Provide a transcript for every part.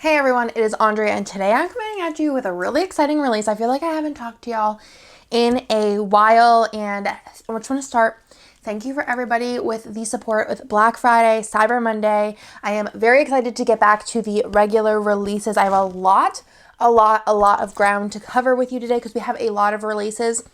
Hey everyone, it is Andrea, and today I'm coming at you with a really exciting release. I feel like I haven't talked to y'all in a while, and I just want to start. Thank you for everybody with the support with Black Friday, Cyber Monday. I am very excited to get back to the regular releases. I have a lot of ground to cover with you today because we have a lot of releases.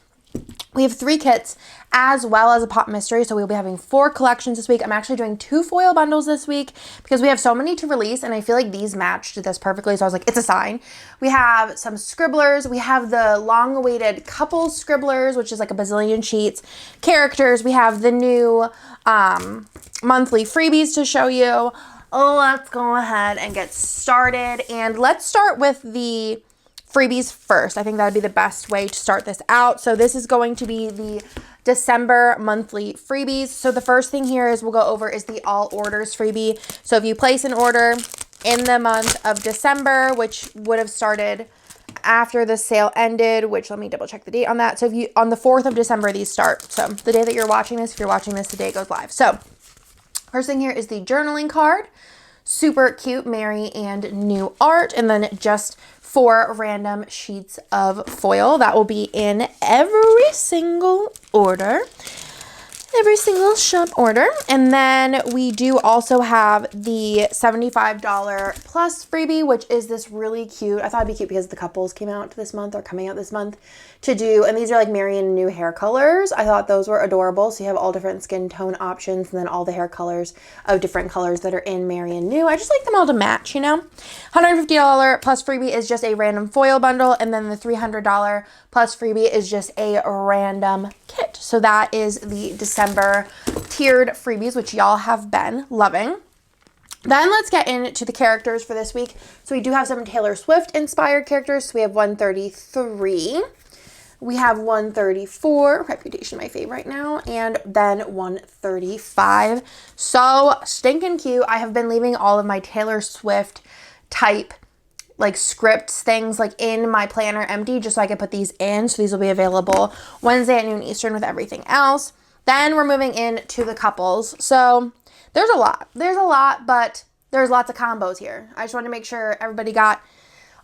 We have 3 kits as well as a pop mystery, so we'll be having 4 collections this week. I'm actually doing 2 foil bundles this week because we have so many to release, and I feel like these matched this perfectly, so I was like, it's a sign. We have some Scribblers. We have the long-awaited couple Scribblers, which is like a bazillion sheets. Characters. We have the new monthly freebies to show you. Let's go ahead and get started, and let's start with the freebies first. I think that would be the best way to start this out. So this is going to be the December monthly freebies. So the first thing here is we'll go over is the all orders freebie. So if you place an order in the month of December, which would have started after the sale ended, which let me double check the date on that. So if you, on the 4th of December, these start. So the day that you're watching this, if you're watching this, the day it goes live. So first thing here is the journaling card. Super cute, merry, and new art. And then just 4 random sheets of foil. That will be in every single order. Every single shop order. And then we do also have the $75 plus freebie, which is this really cute. I thought it'd be cute because the couples came out this month or coming out this month to do. And these are like Marion new hair colors. I thought those were adorable. So you have all different skin tone options and then all the hair colors of different colors that are in Marion new. I just like them all to match, you know. $150 plus freebie is just a random foil bundle. And then the $300 plus freebie is just a random kit. So that is the December tiered freebies, which y'all have been loving. Then let's get into the characters for this week. So we do have some Taylor Swift inspired characters. So we have 133. We have 134, Reputation my fave right now, and then 135. So stinking cute. I have been leaving all of my Taylor Swift type like scripts things like in my planner empty just so I can put these in. So these will be available Wednesday at noon Eastern with everything else. Then we're moving into the couples. So there's a lot, but there's lots of combos here. I just want to make sure everybody got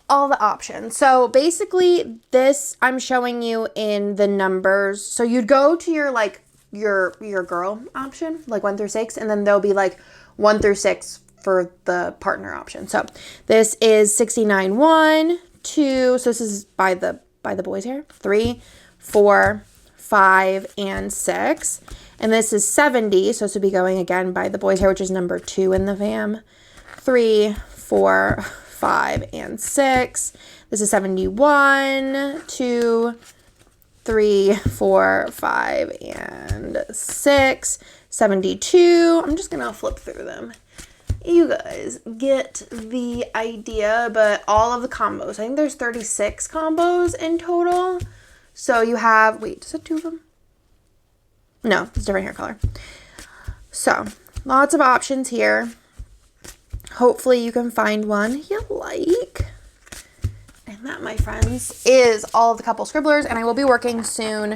all the options. So basically this I'm showing you in the numbers. So you'd go to your like your girl option, like 1 through 6, and then there'll be like 1 through 6 for the partner option. So this is 69, 1, 2. So this is by the boys here. 3, 4, 5, and 6. And this is 70. So this would be going again by the boys here, which is number 2 in the fam. 3, 4, 5, and 6. This is 71, 2, 3, 4, 5, and 6. 72. I'm just gonna flip through them. You guys get the idea, but all of the combos. I think there's 36 combos in total. So you have, wait, is it 2 of them? No, it's a different hair color. So lots of options here. Hopefully you can find one you like. And that, my friends, is all of the couple Scribblers. And I will be working soon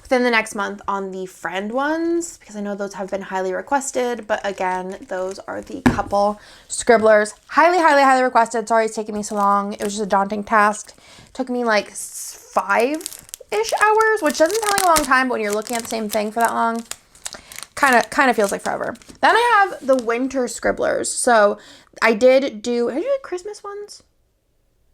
within the next month on the friend ones because I know those have been highly requested. But again, those are the couple Scribblers. Highly requested. Sorry it's taking me so long. It was just a daunting task. It took me like 5-ish hours, which doesn't sound like a long time, but when you're looking at the same thing for that long, kind of feels like forever. Then I have the winter Scribblers. So I did do like Christmas ones?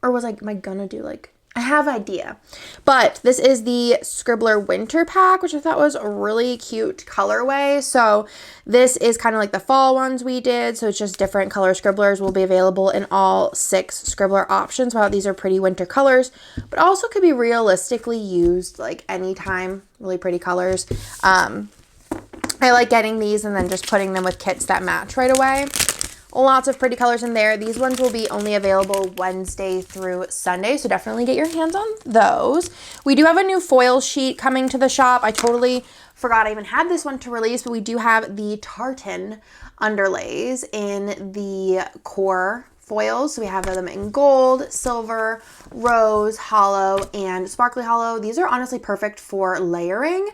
Or was I, am I gonna do like, I have an idea. But this is the Scribbler winter pack, which I thought was a really cute colorway. So this is kind of like the fall ones we did. So it's just different color Scribblers will be available in all 6 Scribbler options. Wow, these are pretty winter colors, but also could be realistically used like anytime. Really pretty colors. I like getting these and then just putting them with kits that match right away. Lots of pretty colors in there. These ones will be only available Wednesday through Sunday, so definitely get your hands on those. We do have a new foil sheet coming to the shop. I totally forgot I even had this one to release, but we do have the tartan underlays in the core foils. So we have them in gold, silver, rose, hollow, and sparkly hollow. These are honestly perfect for layering.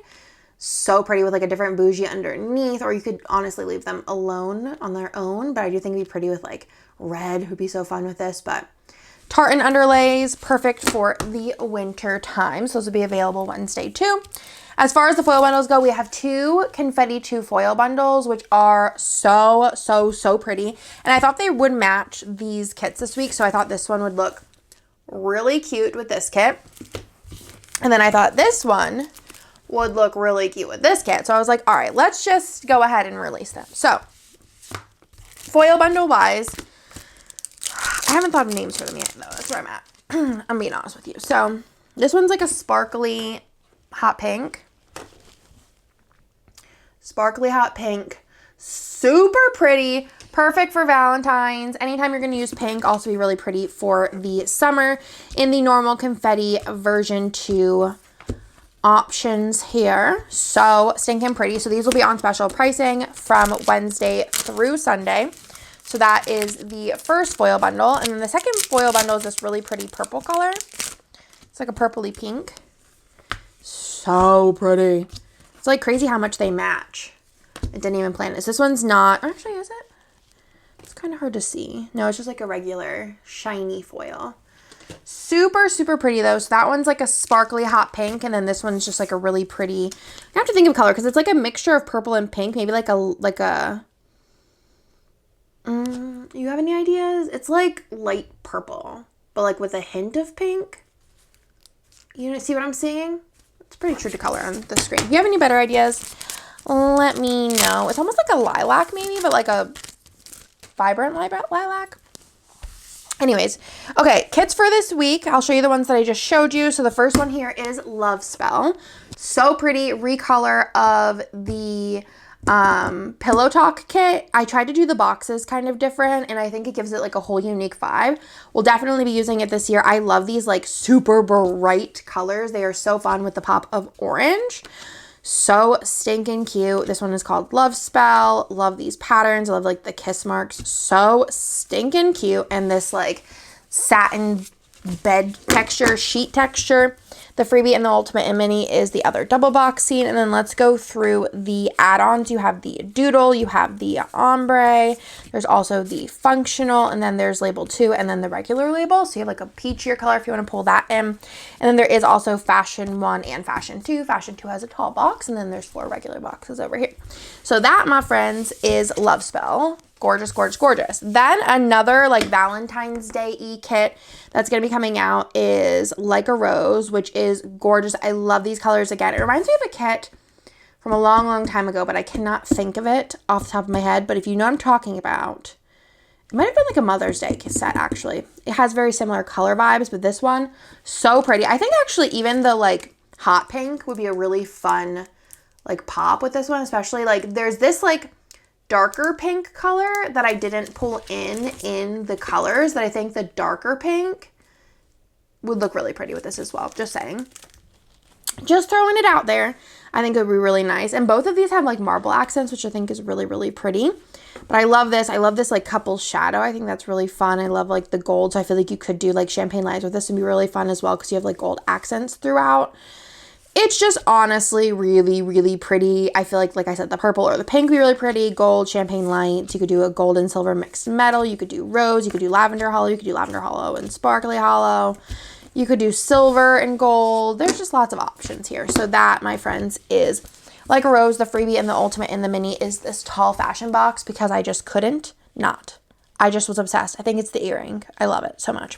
So pretty with like a different bougie underneath, or you could honestly leave them alone on their own, but I do think it'd be pretty with like red would be so fun with this, but tartan underlays, perfect for the winter time. So those will be available Wednesday too. As far as the foil bundles go, we have 2 Confetti 2 foil bundles, which are so, so, so pretty. And I thought they would match these kits this week, so I thought this one would look really cute with this kit. And then I thought this one would look really cute with this kit. So I was like, all right, let's just go ahead and release them. So foil bundle wise, I haven't thought of names for them yet though. That's where I'm at. I'm being honest with you. So this one's like a sparkly hot pink. Sparkly hot pink. Super pretty. Perfect for Valentine's. Anytime you're going to use pink, also be really pretty for the summer. In the normal confetti version 2 options here. So stinking pretty. So these will be on special pricing from Wednesday through Sunday. So that is the first foil bundle. And then the second foil bundle is this really pretty purple color. It's like a purpley pink. So pretty. It's like crazy how much they match. I didn't even plan this. This one's not, actually, is it? It's kind of hard to see. No, it's just like a regular shiny foil. Super, super pretty though. So that one's like a sparkly hot pink. And then this one's just like a really pretty, I have to think of color because it's like a mixture of purple and pink. Maybe like a, you have any ideas? It's like light purple, but like with a hint of pink. You see what I'm seeing? It's pretty true to color on the screen. If you have any better ideas, let me know. It's almost like a lilac maybe, but like a vibrant lilac. Anyways, okay, kits for this week. I'll show you the ones that I just showed you. So the first one here is Love Spell. So pretty recolor of the Pillow Talk kit. I tried to do the boxes kind of different, and I think it gives it like a whole unique vibe. We'll definitely be using it this year. I love these like super bright colors. They are so fun with the pop of orange. So stinking cute. This one is called Love Spell. Love these patterns. I love like the kiss marks. So stinking cute. And this like satin bed texture, sheet texture. The Freebie and the Ultimate and Mini is the other double box scene. And then let's go through the add-ons. You have the Doodle, you have the Ombre, there's also the Functional, and then there's label 2 and then the regular label. So you have like a peachier color if you want to pull that in. And then there is also Fashion 1 and Fashion 2. Fashion 2 has a tall box, and then there's 4 regular boxes over here. So that, my friends, is Love Spell. Gorgeous, gorgeous, gorgeous. Then another like Valentine's Day kit that's going to be coming out is Like a Rose, which is gorgeous. I love these colors again. It reminds me of a kit from a long, long time ago, but I cannot think of it off the top of my head. But if you know what I'm talking about, it might have been like a Mother's Day set, actually. It has very similar color vibes, but this one, so pretty. I think actually even the like hot pink would be a really fun like pop with this one, especially like there's this like darker pink color that I didn't pull in the colors that I think the darker pink would look really pretty with this as well. Just saying. Just throwing it out there. I think it would be really nice. And both of these have like marble accents, which I think is really, really pretty. But I love this. I love this like couple shadow. I think that's really fun. I love like the gold. So I feel like you could do like champagne lines with this and be really fun as well because you have like gold accents throughout. It's just honestly really, really pretty. I feel like I said, the purple or the pink would be really pretty. Gold, champagne lights. You could do a gold and silver mixed metal. You could do rose. You could do lavender hollow. You could do lavender hollow and sparkly hollow. You could do silver and gold. There's just lots of options here. So that, my friends, is Like a Rose. The Freebie and the Ultimate and the Mini is this tall fashion box because I just couldn't not. I just was obsessed. I think it's the earring. I love it so much.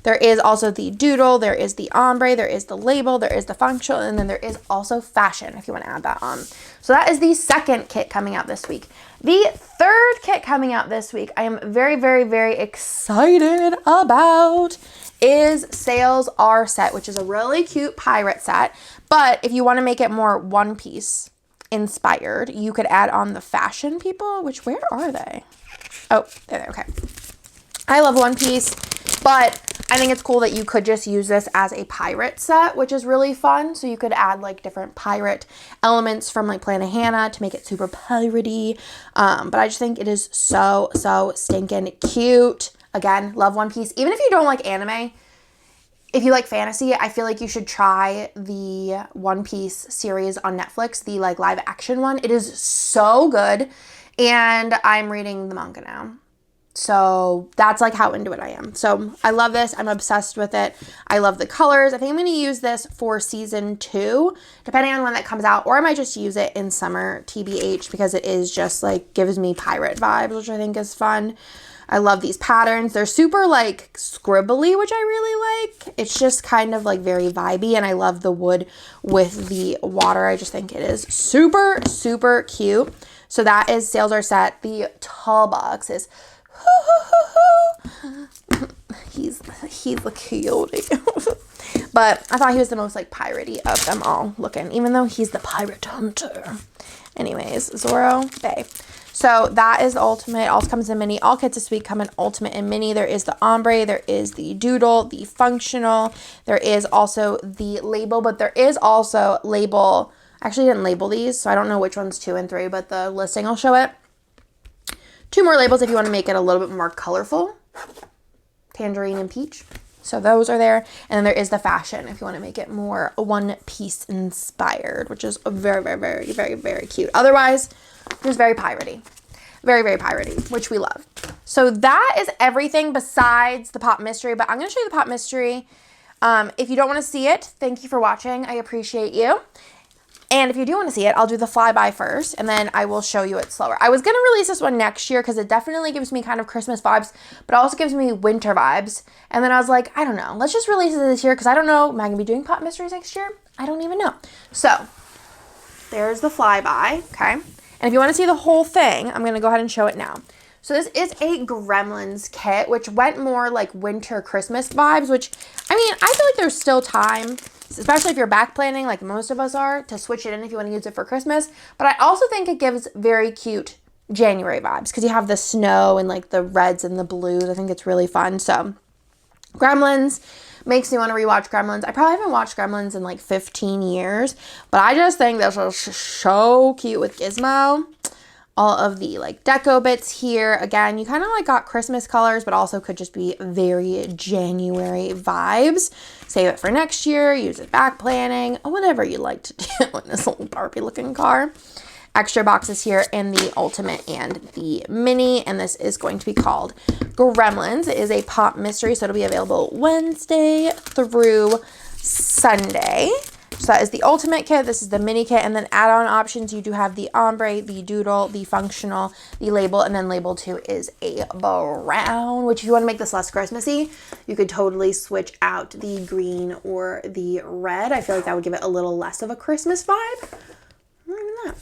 There is also the Doodle, there is the Ombre, there is the Label, there is the Functional, and then there is also Fashion if you want to add that on. So that is the second kit coming out this week. The third kit coming out this week, I am very, very, very excited about, is Sales R Set, which is a really cute pirate set. But if you want to make it more One Piece inspired, you could add on the Fashion people, which, where are they? Oh, there, okay. I love One Piece, but I think it's cool that you could just use this as a pirate set, which is really fun. So you could add like different pirate elements from like Planet Hannah to make it super piratey. But I just think it is so, so stinking cute. Again, love One Piece. Even if you don't like anime, if you like fantasy, I feel like you should try the One Piece series on Netflix, the like live action one. It is so good. And I'm reading the manga now. So that's like how into it I am. So I love this. I'm obsessed with it. I love the colors. I think I'm going to use this for season 2, depending on when that comes out, or I might just use it in summer, TBH, because it is just like gives me pirate vibes, which I think is fun. I love these patterns. They're super like scribbly, which I really like. It's just kind of like very vibey, and I love the wood with the water. I just think it is super, super cute. So that is sales are set. The tall box is he's the cutie. But I thought he was the most like piratey of them all looking, even though he's the pirate hunter. Anyways, Zorro Bay. So that is the ultimate. Also comes in mini. All kits this week come in ultimate and mini. There is the ombre, there is the doodle, the functional. There is also the label, but there is also label. I actually didn't label these, so I don't know which one's 2 and 3, but the listing will show it. 2 more labels if you want to make it a little bit more colorful. Tangerine and peach. So those are there. And then there is the fashion if you want to make it more one piece inspired, which is very, very, very, very, very cute. Otherwise, just very piratey. Very, very piratey, which we love. So that is everything besides the pop mystery, but I'm going to show you the pop mystery. If you don't want to see it, thank you for watching. I appreciate you. And if you do want to see it, I'll do the flyby first, and then I will show you it slower. I was going to release this one next year because it definitely gives me kind of Christmas vibes, but also gives me winter vibes. And then I was like, I don't know. Let's just release it this year because I don't know. Am I going to be doing pop mysteries next year? I don't even know. So there's the flyby, okay? And if you want to see the whole thing, I'm going to go ahead and show it now. So this is a Gremlins kit, which went more like winter Christmas vibes, which, I mean, I feel like there's still time, especially if you're back planning like most of us are, to switch it in if you want to use it for Christmas. But I also think it gives very cute January vibes because you have the snow and like the reds and the blues. I think it's really fun. So Gremlins makes me want to rewatch Gremlins. I probably haven't watched Gremlins in like 15 years, but I just think this is so cute with Gizmo. All of the like deco bits here. Again, you kind of like got Christmas colors, but also could just be very January vibes. Save it for next year, use it back planning, or whatever you like to do in this little Barbie looking car. Extra boxes here in the ultimate and the mini, and this is going to be called Gremlins. It is a pop mystery, so it'll be available Wednesday through Sunday. So that is the ultimate kit. This is the mini kit. And then add-on options, you do have the ombre, the doodle, the functional, the label, and then label 2 is a brown, which if you want to make this less Christmassy, you could totally switch out the green or the red. I feel like that would give it a little less of a Christmas vibe.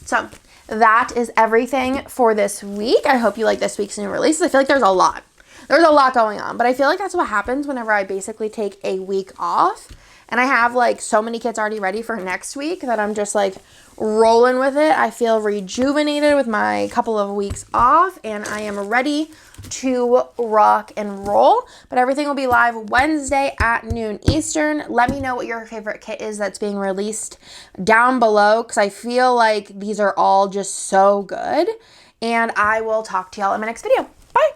So that is everything for this week. I hope you like this week's new releases. I feel like there's a lot. There's a lot going on, but I feel like that's what happens whenever I basically take a week off. And I have like so many kits already ready for next week that I'm just like rolling with it. I feel rejuvenated with my couple of weeks off, and I am ready to rock and roll. But everything will be live Wednesday at noon Eastern. Let me know what your favorite kit is that's being released down below, because I feel like these are all just so good. And I will talk to y'all in my next video. Bye.